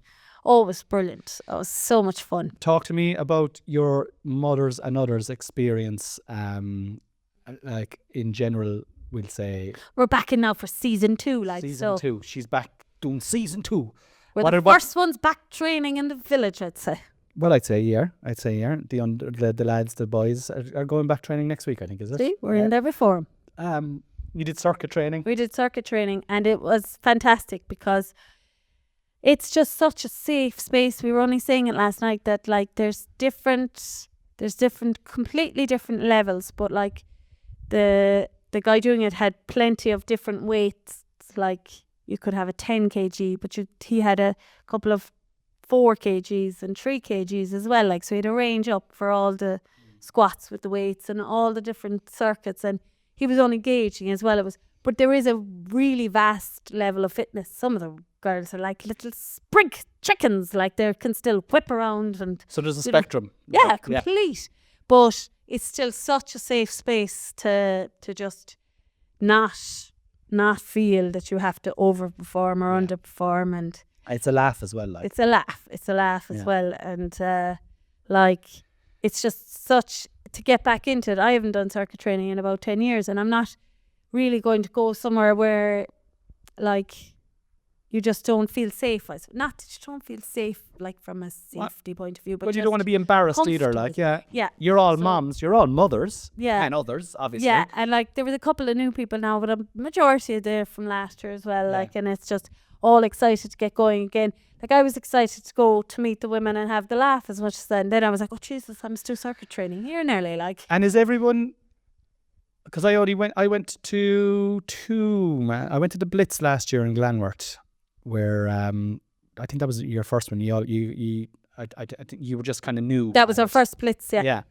Oh, it was brilliant. It was so much fun. Talk to me about your Mothers and Others experience. Like in general, we'll say We're back in now for season 2, like, season so 2. She's back doing season 2. we're the first ones back training in the village, I'd say. Well, I'd say a year. The lads, the boys are going back training next week, I think, is it? See, we're in there before 'em. You did circuit training. We did circuit training, and it was fantastic because it's just such a safe space. We were only saying it last night that, like, there's different, completely different levels, but like the guy doing it had plenty of different weights. Like, you could have a 10 kg, but he had a couple of 4 kgs and 3 kgs as well. Like, so he had a range up for all the squats with the weights and all the different circuits, and he was only gauging as well. But there is a really vast level of fitness. Some of the girls are like little sprig chickens, like they can still whip around, and So there's a spectrum. yeah, complete. But it's still such a safe space to just not feel that you have to overperform or underperform, and It's a laugh as well. Like. it's a laugh as well. And like, it's just such, to get back into it. I haven't done circuit training in about 10 years, and I'm not really going to go somewhere where, like, you just don't feel safe. Not that you don't feel safe, like from a safety point of view, but you don't want to be embarrassed either. Like, yeah, you're all So- moms, you're all mothers, Yeah. and others, obviously. Yeah, and like there was a couple of new people now, but a majority are there from last year as well. Yeah. Like, and it's just all excited to get going again. Like, I was excited to go to meet the women and have the laugh as much as that. And then I was like, oh Jesus, I'm still circuit training here nearly. Like, And is everyone? Because I went to I went to the Blitz last year in Glenworth, where I think that was your first one. I think you were just kind of new. that was at our it. first blitz. Yeah. Yeah.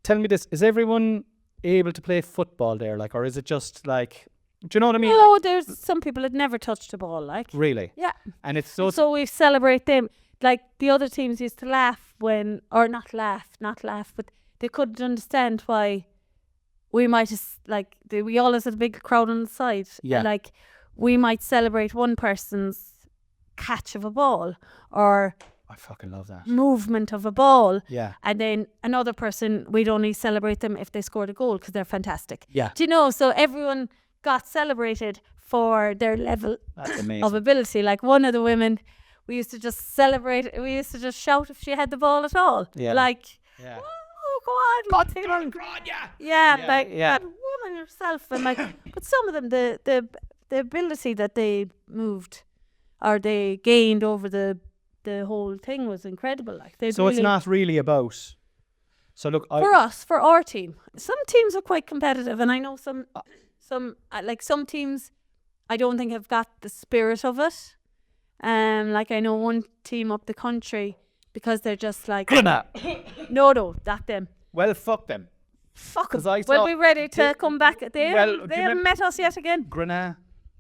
Tell me this: is everyone able to play football there? Like, or is it just like? Do you know what I mean? No, there's some people that never touched a ball. Like, Really? yeah. And it's So we celebrate them. Like, the other teams used to laugh when, or not laugh, but they couldn't understand why we might just, like, we always had a big crowd on the side. Yeah. And, like, we might celebrate one person's catch of a ball or I fucking love that. movement of a ball. Yeah. And then another person, we'd only celebrate them if they scored a goal because they're fantastic. Yeah. Do you know? So everyone got celebrated for their level That's amazing. of ability. Like, one of the women, we used to just celebrate. We used to just shout if she had the ball at all. Yeah. Like, Yeah. oh, go on, take it on. yeah. Yeah, Yeah, like yeah. that woman herself, and like, but some of them, the ability that they moved or they gained over the whole thing was incredible. Like, they So it's not really about. So look, for us, for our team. Some teams are quite competitive, and I know some teams, I don't think have got the spirit of it. Like, I know one team up the country, because they're just like, Grana. no, that them. Well, fuck them. Fuck 'em. I We'll saw- be ready to come back. They Well, do haven't you remem- met us yet again. Grana,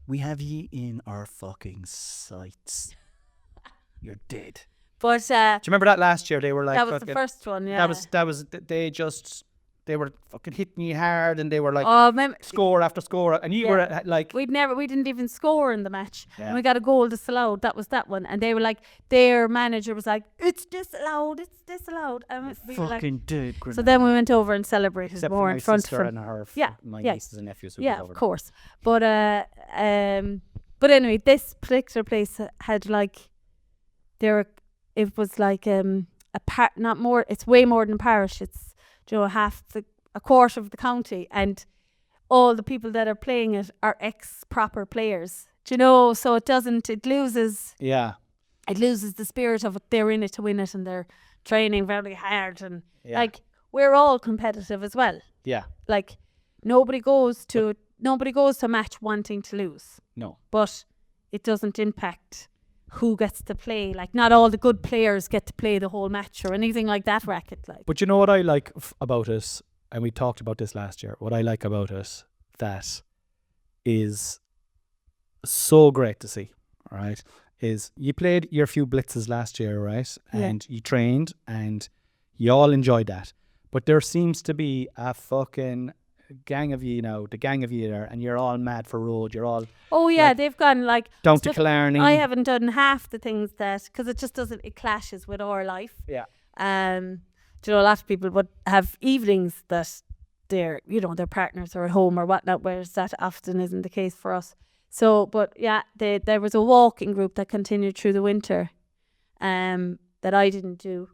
we have ye in our fucking sights. You're dead. But Do you remember that last year? They were like, that was the fucking- first one, yeah. They were fucking hitting you hard, and they were like Oh, man, score after score, and you Yeah. were like, we didn't even score in the match. Yeah. And we got a goal disallowed. That was that one. And they were like, their manager was like, it's disallowed. And we were like, fucking dead. Grana. so then we went over and celebrated Except more for in my front sister of and her, Yeah, my yeah. nieces and nephews. Who Yeah, was over of course. But anyway, this particular place had like, it was like it's way more than parish. It's, you know, a quarter of the county, and all the people that are playing it are ex-proper players. Do you know? So it loses Yeah, the spirit of it. They're in it to win it, and they're training very hard, and yeah, like, we're all competitive as well. yeah. Like, nobody goes to a match wanting to lose, No, but it doesn't impact who gets to play. Like, not all the good players get to play the whole match or anything like that racket. Like, but you know what I like about it, and we talked about this last year. What I like about it that is so great to see, right, is you played your few blitzes last year, right, Yeah. and you trained, and you all enjoyed that. But there seems to be a fucking gang of you now, the gang of you there, and you're all mad for road. You're all oh yeah, like, they've gone like down to stuff- Killarney. I haven't done half the things that, because it just doesn't. It clashes with our life. Yeah. Do you know, a lot of people would have evenings that their partners are at home or whatnot, whereas that often isn't the case for us. So, but yeah, there was a walking group that continued through the winter, that I didn't do,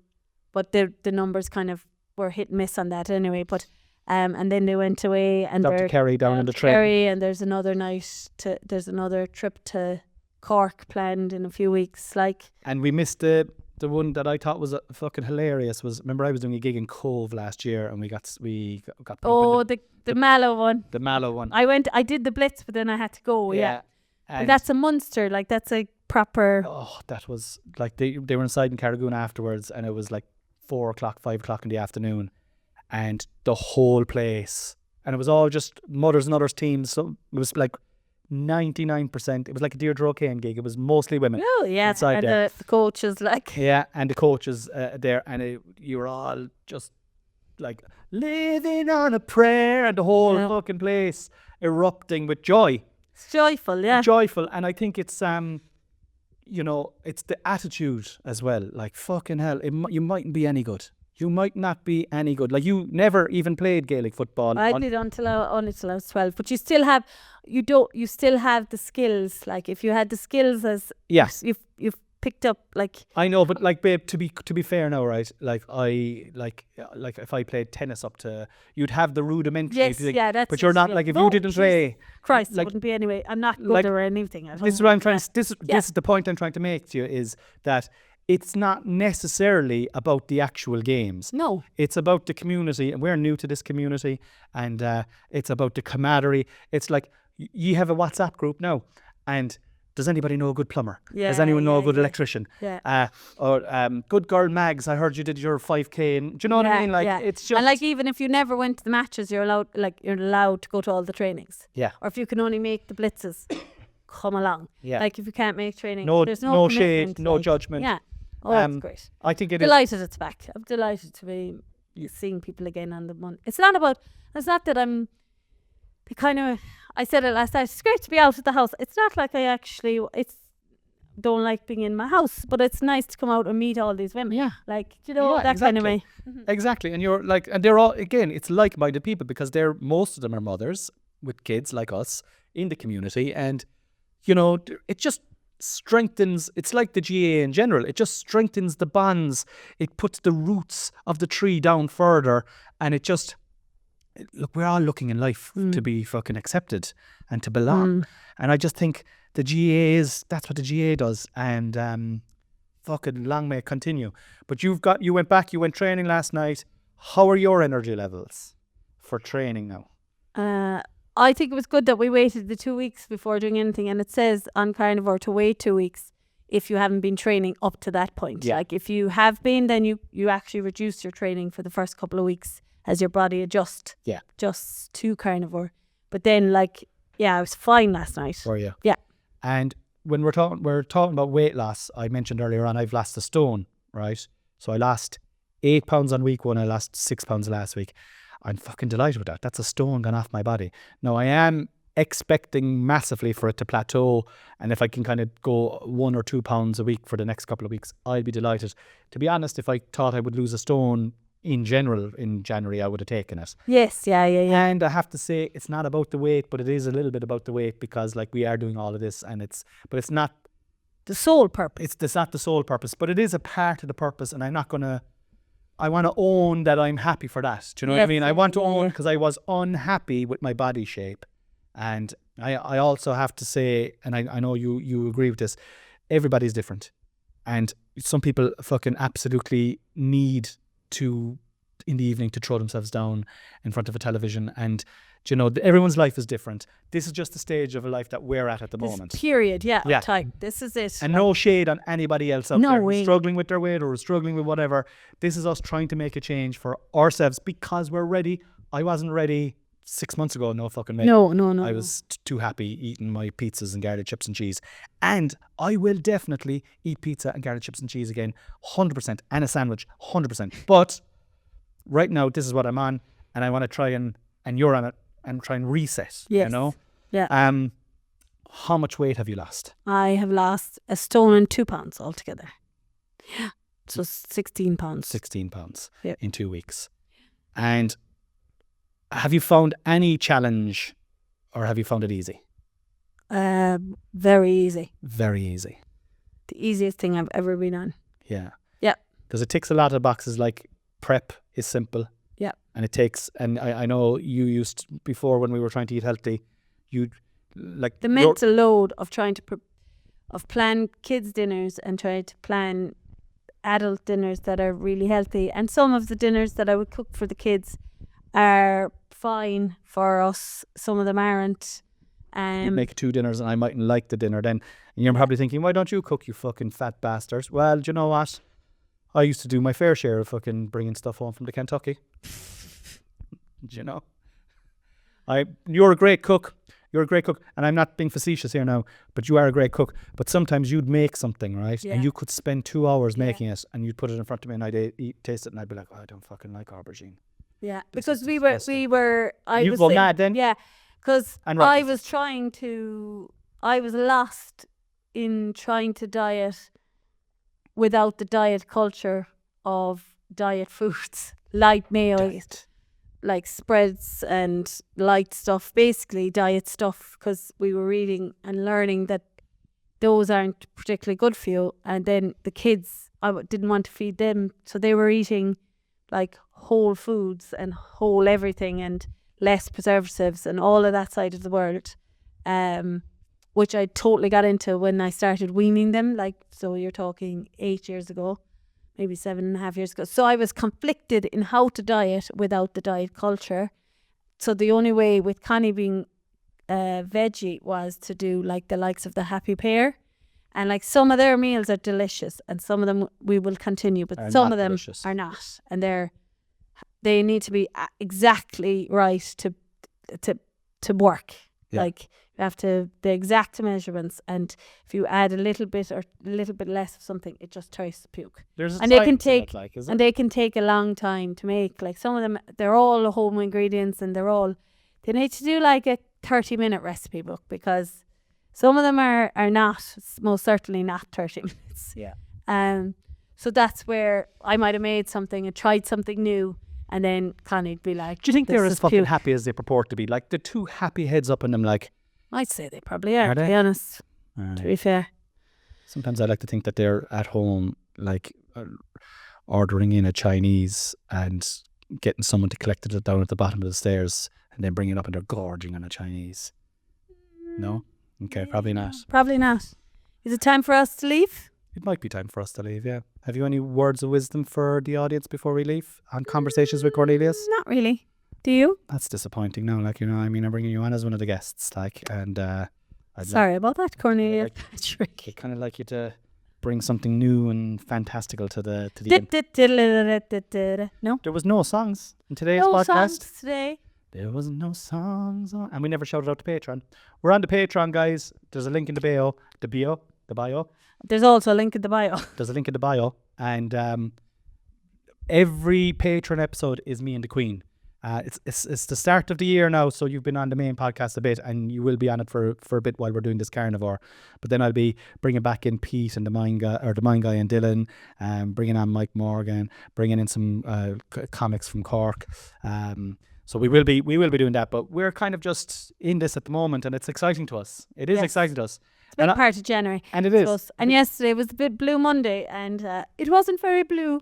but the numbers kind of were hit and miss on that anyway. But and then they went away, and Dr. they're Kerry down in the train. Kerry, and there's another trip to Cork planned in a few weeks. Like, And we missed the one that I thought was fucking hilarious. Was, remember, I was doing a gig in Cove last year, and we got put up oh, in the Mallow one. the Mallow one. I did the Blitz, but then I had to go. Yeah. But And that's a Munster. Like, that's a proper. oh, that was like they were inside in Carragoon afterwards, and it was like 4 o'clock, 5 o'clock in the afternoon, and the whole place, and it was all just mothers and others teams. So it was like 99%. It was like a Deirdre O'Kane gig. It was mostly women. Oh yeah, inside and there. the coach is like. Yeah, and the coaches there, and you were all just like living on a prayer, and the whole Yeah. fucking place erupting with joy, It's joyful, yeah. joyful. And I think it's you know, it's the attitude as well. Like, fucking hell, you mightn't be any good. you might not be any good. Like you never even played Gaelic football. I did only till I was 12. But you still have, you still have the skills. Like if you had the skills as, Yeah. you've picked up like. I know, but like, babe, to be fair now, right? Like like if I played tennis up to, you'd have the rudimentary. Yes, thing, yeah, that's. but you're not yeah. like if No, you didn't jeez, play. Christ, like- it wouldn't be anyway. I'm not good like, or anything. This is what I'm trying. Yeah. This is the point I'm trying to make to you is that it's not necessarily about the actual games. No. It's about the community, and we're new to this community, and it's about the camaraderie. It's like you have a WhatsApp group now, and does anybody know a good plumber? Does anyone know a good electrician? Yeah. Or good girl Mags, I heard you did your 5K. And, do you know what I mean? Like it's just and like even if you never went to the matches, you're allowed to go to all the trainings. Yeah. Or if you can only make the blitzes, come along. Yeah. Like if you can't make training, no there's no shade, commitment, no like, judgment. Yeah. Oh, that's great. I think it is. Delighted it's back. I'm delighted to be seeing people again on the Monday. It's not that I'm the kind of, I said it last night, it's great to be out of the house. It's not like I actually, don't like being in my house, but it's nice to come out and meet all these women. Yeah. Like, that kind of way. Exactly. And you're like, and they're all, again, it's like-minded people because most of them are mothers with kids like us in the community. And, it just strengthens, it's like the GA in general. It just strengthens the bonds. It puts the roots of the tree down further. And it just, look, we're all looking in life to be fucking accepted and to belong. And I just think the GA that's what the GA does. And fucking long may it continue. But you went back, you went training last night. How are your energy levels for training now? I think it was good that we waited the 2 weeks before doing anything. And it says on carnivore to wait 2 weeks if you haven't been training up to that point. Yeah. Like if you have been, then you actually reduce your training for the first couple of weeks as your body adjusts to carnivore. But then I was fine last night. Were you? Yeah. And when we're talking about weight loss, I mentioned earlier on I've lost a stone, right? So I lost 8 pounds on week 1, I lost 6 pounds last week. I'm fucking delighted with that. That's a stone gone off my body. Now I am expecting massively for it to plateau, and if I can kind of go 1 or 2 pounds a week for the next couple of weeks, I'd be delighted. To be honest, if I thought I would lose a stone in general in January, I would have taken it. Yes, yeah. And I have to say, it's not about the weight, but it is a little bit about the weight because we are doing all of this, and it's not the sole purpose. It's not the sole purpose, but it is a part of the purpose, and I want to own that I'm happy for that. Do you know what I mean? I want to own because I was unhappy with my body shape. And I also have to say, and I know you agree with this, everybody's different. And some people fucking absolutely need to, in the evening, to throw themselves down in front of a television. And, everyone's life is different. This is just the stage of a life that we're at the moment. Period, yeah. Time. This is it. And no shade on anybody else out there way. who's struggling with their weight or struggling with whatever. This is us trying to make a change for ourselves because we're ready. I wasn't ready 6 months ago, no fucking way. No. I was too happy eating my pizzas and garlic chips and cheese. And I will definitely eat pizza and garlic chips and cheese again, 100%, and a sandwich, 100%. But right now, this is what I'm on, and I want to try and you're on it, and try and reset, yes. Yeah. How much weight have you lost? I have lost a stone and 2 pounds altogether. Yeah. So 16 pounds. 16 pounds yep. in 2 weeks. And have you found any challenge or have you found it easy? Very easy. Very easy. The easiest thing I've ever been on. Yeah. Yeah. Because it ticks a lot of boxes, like prep is simple. Yeah. And it takes, and I know you used before when we were trying to eat healthy, you'd like the mental load of trying to plan kids' dinners and trying to plan adult dinners that are really healthy. And some of the dinners that I would cook for the kids are fine for us. Some of them aren't. You'd make 2 dinners and I mightn't like the dinner then. And you're probably thinking, why don't you cook, you fucking fat bastards? Well, do you know what? I used to do my fair share of fucking bringing stuff home from the Kentucky. Do you know? You're a great cook. You're a great cook. And I'm not being facetious here now, but you are a great cook. But sometimes you'd make something, right? Yeah. And you could spend 2 hours making it and you'd put it in front of me and I'd taste it and I'd be like, oh, I don't fucking like aubergine. Yeah, because we were. You go mad then? Yeah, because right. I was lost in trying to diet without the diet culture of diet foods, light meals, like spreads and light stuff, basically diet stuff, because we were reading and learning that those aren't particularly good for you. And then the kids, didn't want to feed them, so they were eating like whole foods and whole everything and less preservatives and all of that side of the world, which I totally got into when I started weaning them. Like, so you're talking 8 years ago, maybe 7.5 years ago. So I was conflicted in how to diet without the diet culture. So the only way with Connie being veggie was to do like the likes of the Happy Pear, and like some of their meals are delicious and some of them we will continue, but some of them delicious. are not, and they need to be exactly right to work. Yeah. Like you have to the exact measurements, and if you add a little bit or a little bit less of something, it just tries to puke. There's a And they can science in take it, like, is there? and they can take a long time to make. Like some of them, they're all home ingredients, and they need to do like a 30-minute recipe book, because some of them are not, most certainly not 30 minutes. Yeah. So that's where I might have made something and tried something new, and then Connie'd be like, Do you think they're "This as is fucking puke." happy as they purport to be? Like the two happy heads up in them, like. I'd say they probably are, Are to they? be honest, uh, to be fair. Sometimes I like to think that they're at home, like ordering in a Chinese and getting someone to collect it down at the bottom of the stairs and then bring it up, and they're gorging on a Chinese. No? Okay, probably not. Probably not. Is it time for us to leave? It might be time for us to leave, yeah. Have you any words of wisdom for the audience before we leave on Conversations with Cornelius? Not really. Do you? That's disappointing now, like, you know, I mean, I'm bringing you on as one of the guests, like, and Sorry about that, Cornelius. I'd kind of like you to bring something new and fantastical to the end. No? There was no songs in today's No podcast. songs today. There was no songs on, and we never shouted out to Patreon. We're on the Patreon, guys. There's a link in the bio. The bio. There's also a link in the bio. There's a link in the bio, and every Patreon episode is me and the Queen. It's the start of the year now, so you've been on the main podcast a bit, and you will be on it for a bit while we're doing this carnivore. But then I'll be bringing back in Pete and the Mind Guy and Dylan, bringing on Mike Morgan, bringing in some comics from Cork. So we will be doing that, but we're kind of just in this at the moment, and it's exciting to us. It is exciting to us. It's a big part of January. And it is. And yesterday was a bit Blue Monday, and it wasn't very blue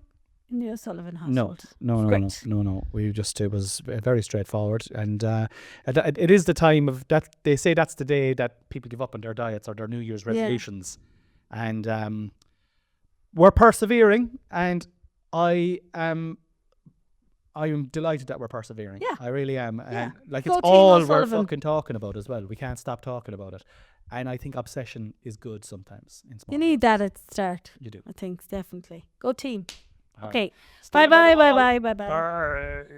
in the O'Sullivan household. No. It was very straightforward, and it is the time of that. They say that's the day that people give up on their diets or their New Year's resolutions, and we're persevering, and I am delighted that we're persevering. Yeah. I really am. Yeah. And like, Go it's Team all we're O'Sullivan. fucking talking about as well. We can't stop talking about it. And I think obsession is good sometimes. In small You need that at the start. You do. I think, definitely. Go team. All right. Okay. Stay Bye. on the ball. Bye. Bye.